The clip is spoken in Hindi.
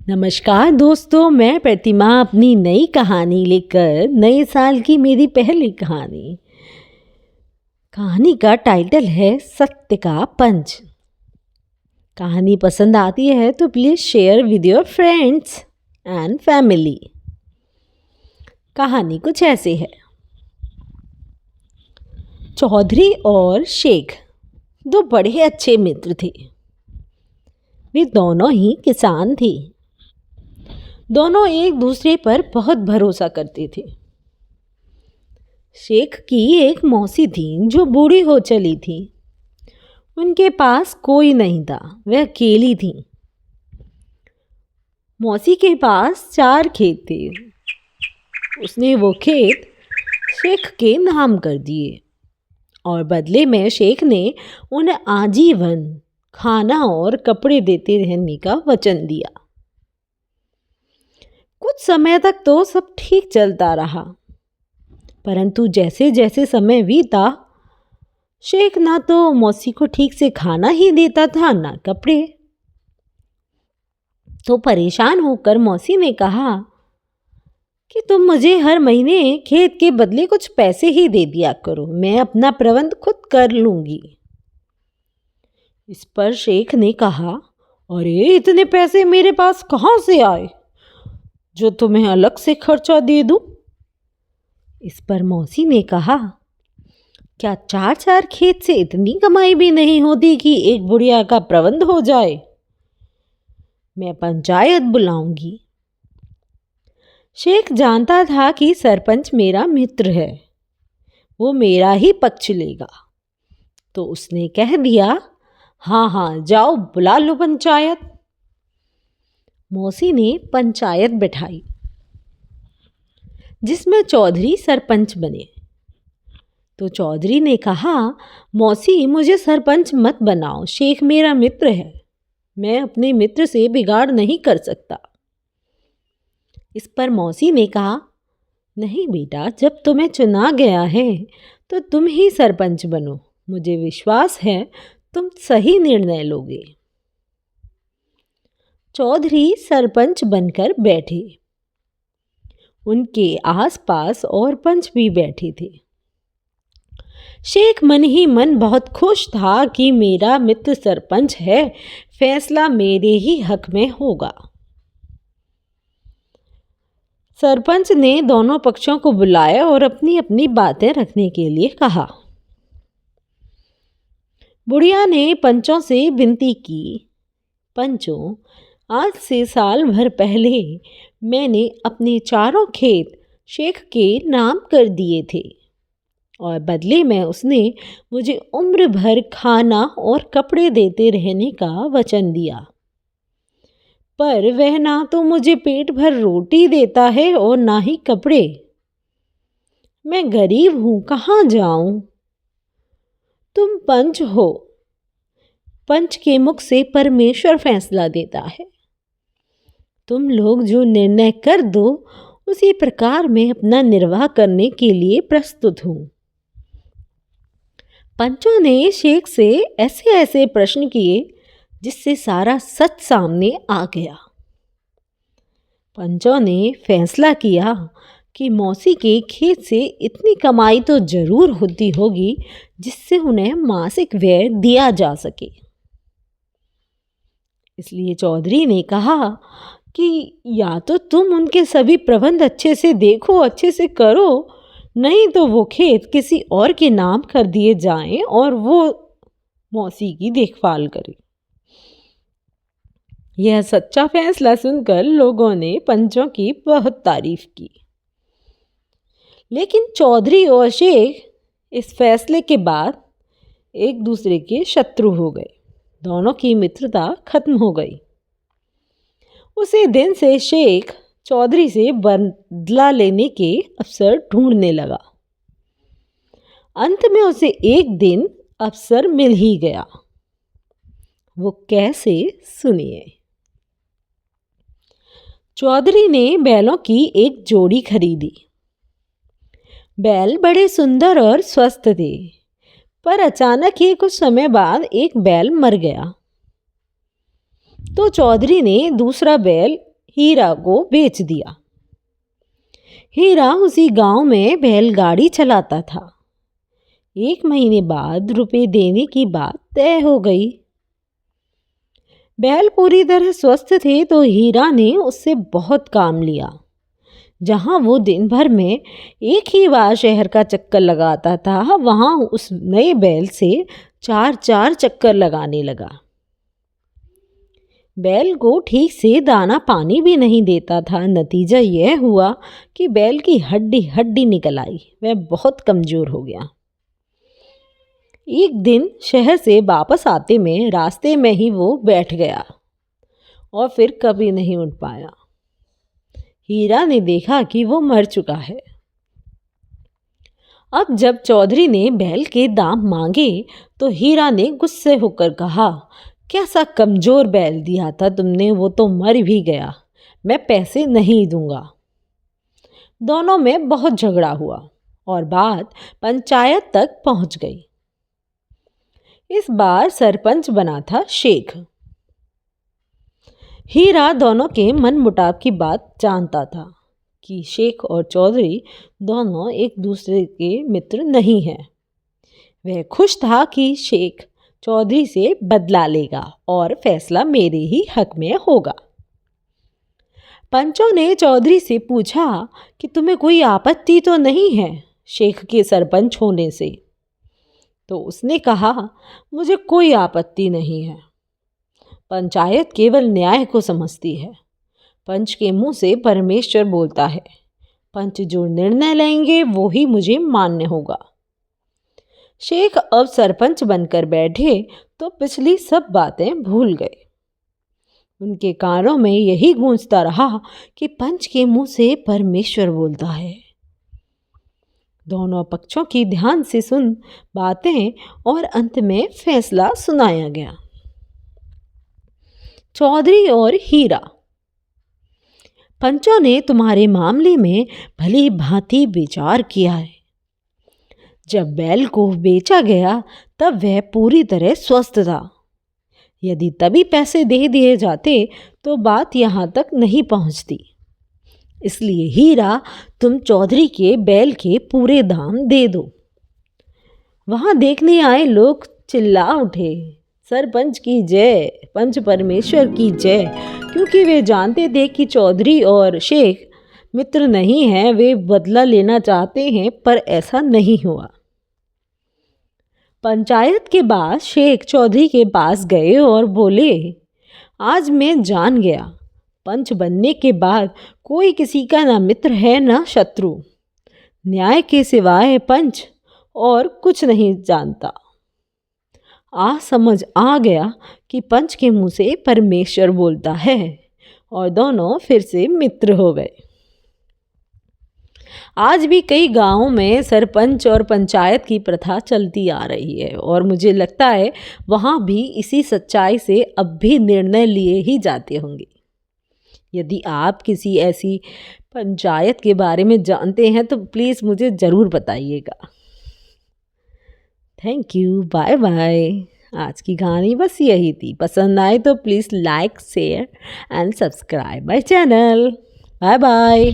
नमस्कार दोस्तों, मैं प्रतिमा अपनी नई कहानी लेकर नए साल की मेरी पहली कहानी। कहानी का टाइटल है सत्य का पंच। कहानी पसंद आती है तो please share with your friends and family. कहानी कुछ ऐसे है। चौधरी और शेख दो बड़े अच्छे मित्र थे। वे दोनों ही किसान थे। दोनों एक दूसरे पर बहुत भरोसा करते थे। शेख की एक मौसी थी जो बूढ़ी हो चली थी। उनके पास कोई नहीं था, वह अकेली थी। मौसी के पास 4 खेत थे। उसने वो खेत शेख के नाम कर दिए और बदले में शेख ने उन्हें आजीवन खाना और कपड़े देते रहने का वचन दिया। कुछ समय तक तो सब ठीक चलता रहा, परंतु जैसे जैसे समय बीता शेख ना तो मौसी को ठीक से खाना ही देता था ना कपड़े। तो परेशान होकर मौसी ने कहा कि तुम मुझे हर महीने खेत के बदले कुछ पैसे ही दे दिया करो, मैं अपना प्रबंध खुद कर लूंगी। इस पर शेख ने कहा, अरे इतने पैसे मेरे पास कहाँ से आए जो तुम्हें अलग से खर्चा दे दूं? इस पर मौसी ने कहा, क्या 4 खेत से इतनी कमाई भी नहीं होती कि एक बुढ़िया का प्रबंध हो जाए? मैं पंचायत बुलाऊंगी। शेख जानता था कि सरपंच मेरा मित्र है, वो मेरा ही पक्ष लेगा। तो उसने कह दिया, हाँ जाओ बुला लो पंचायत। मौसी ने पंचायत बैठाई जिसमें चौधरी सरपंच बने। तो चौधरी ने कहा, मौसी मुझे सरपंच मत बनाओ, शेख मेरा मित्र है, मैं अपने मित्र से बिगाड़ नहीं कर सकता। इस पर मौसी ने कहा, नहीं बेटा, जब तुम्हें चुना गया है तो तुम ही सरपंच बनो, मुझे विश्वास है तुम सही निर्णय लोगे। चौधरी सरपंच बनकर बैठे। उनके आसपास और पंच भी बैठे थे। शेख मन ही मन बहुत खुश था कि मेरा मित्र सरपंच है, फैसला मेरे ही हक में होगा। सरपंच ने दोनों पक्षों को बुलाया और अपनी अपनी बातें रखने के लिए कहा। बुढ़िया ने पंचों से विनती की, पंचों, आज से साल भर पहले मैंने अपने 4 खेत शेख के नाम कर दिए थे और बदले में उसने मुझे उम्र भर खाना और कपड़े देते रहने का वचन दिया। पर वह ना तो मुझे पेट भर रोटी देता है और ना ही कपड़े। मैं गरीब हूँ, कहाँ जाऊँ? तुम पंच हो, पंच के मुख से परमेश्वर फैसला देता है। तुम लोग जो निर्णय कर दो उसी प्रकार मैं अपना निर्वाह करने के लिए प्रस्तुत हूँ। पंचों ने शेख से ऐसे ऐसे प्रश्न किए जिससे सारा सच सामने आ गया। पंचों ने फैसला किया कि मौसी के खेत से इतनी कमाई तो जरूर होती होगी जिससे उन्हें मासिक व्यय दिया जा सके। इसलिए चौधरी ने कहा कि या तो तुम उनके सभी प्रबंध अच्छे से देखो, अच्छे से करो, नहीं तो वो खेत किसी और के नाम कर दिए जाएं और वो मौसी की देखभाल करे। यह सच्चा फैसला सुनकर लोगों ने पंचों की बहुत तारीफ की। लेकिन चौधरी और शेख इस फैसले के बाद एक दूसरे के शत्रु हो गए। दोनों की मित्रता खत्म हो गई। उसी दिन से शेख चौधरी से बदला लेने के अवसर ढूंढने लगा। अंत में उसे एक दिन अवसर मिल ही गया। वो कैसे, सुनिए। चौधरी ने बैलों की एक जोड़ी खरीदी। बैल बड़े सुंदर और स्वस्थ थे, पर अचानक ही कुछ समय बाद एक बैल मर गया। तो चौधरी ने दूसरा बैल हीरा को बेच दिया। हीरा उसी गांव में बैलगाड़ी चलाता था। 1 महीने बाद रुपए देने की बात तय हो गई। बैल पूरी तरह स्वस्थ थे तो हीरा ने उससे बहुत काम लिया। जहाँ वो दिन भर में एक ही बार शहर का चक्कर लगाता था, वहाँ उस नए बैल से 4-4 चक्कर लगाने लगा। बैल को ठीक से दाना पानी भी नहीं देता था। नतीजा यह हुआ कि बैल की हड्डी हड्डी निकल आई। वह बहुत कमज़ोर हो गया। एक दिन शहर से वापस आते में रास्ते में ही वो बैठ गया और फिर कभी नहीं उठ पाया। हीरा ने देखा कि वो मर चुका है। अब जब चौधरी ने बैल के दाम मांगे तो हीरा ने गुस्से होकर कहा, कैसा कमज़ोर बैल दिया था तुमने, वो तो मर भी गया, मैं पैसे नहीं दूंगा। दोनों में बहुत झगड़ा हुआ और बात पंचायत तक पहुंच गई। इस बार सरपंच बना था शेख। हीरा दोनों के मन मुटाव की बात जानता था कि शेख और चौधरी दोनों एक दूसरे के मित्र नहीं हैं। वह खुश था कि शेख चौधरी से बदला लेगा और फैसला मेरे ही हक में होगा। पंचों ने चौधरी से पूछा कि तुम्हें कोई आपत्ति तो नहीं है शेख के सरपंच होने से? तो उसने कहा, मुझे कोई आपत्ति नहीं है। पंचायत केवल न्याय को समझती है। पंच के मुंह से परमेश्वर बोलता है। पंच जो निर्णय लेंगे वो ही मुझे मान्य होगा। शेख अब सरपंच बनकर बैठे तो पिछली सब बातें भूल गए। उनके कानों में यही गूंजता रहा कि पंच के मुंह से परमेश्वर बोलता है। दोनों पक्षों की ध्यान से सुन बातें और अंत में फैसला सुनाया गया। चौधरी और हीरा, पंचों ने तुम्हारे मामले में भली भांति विचार किया है। जब बैल को बेचा गया तब वह पूरी तरह स्वस्थ था। यदि तभी पैसे दे दिए जाते तो बात यहाँ तक नहीं पहुँचती। इसलिए हीरा, तुम चौधरी के बैल के पूरे दाम दे दो। वहाँ देखने आए लोग चिल्ला उठे, सरपंच की जय, पंच परमेश्वर की जय, क्योंकि वे जानते थे कि चौधरी और शेख मित्र नहीं हैं, वे बदला लेना चाहते हैं, पर ऐसा नहीं हुआ। पंचायत के बाद शेख चौधरी के पास गए और बोले, आज मैं जान गया, पंच बनने के बाद कोई किसी का ना मित्र है ना शत्रु। न्याय के सिवाय पंच और कुछ नहीं जानता। आज समझ आ गया कि पंच के मुंह से परमेश्वर बोलता है, और दोनों फिर से मित्र हो गए। आज भी कई गांवों में सरपंच और पंचायत की प्रथा चलती आ रही है और मुझे लगता है वहाँ भी इसी सच्चाई से अब भी निर्णय लिए ही जाते होंगे। यदि आप किसी ऐसी पंचायत के बारे में जानते हैं तो प्लीज़ मुझे ज़रूर बताइएगा। Thank you, bye bye. आज की कहानी बस यही थी। पसंद आए तो please like, share and subscribe my channel. Bye bye.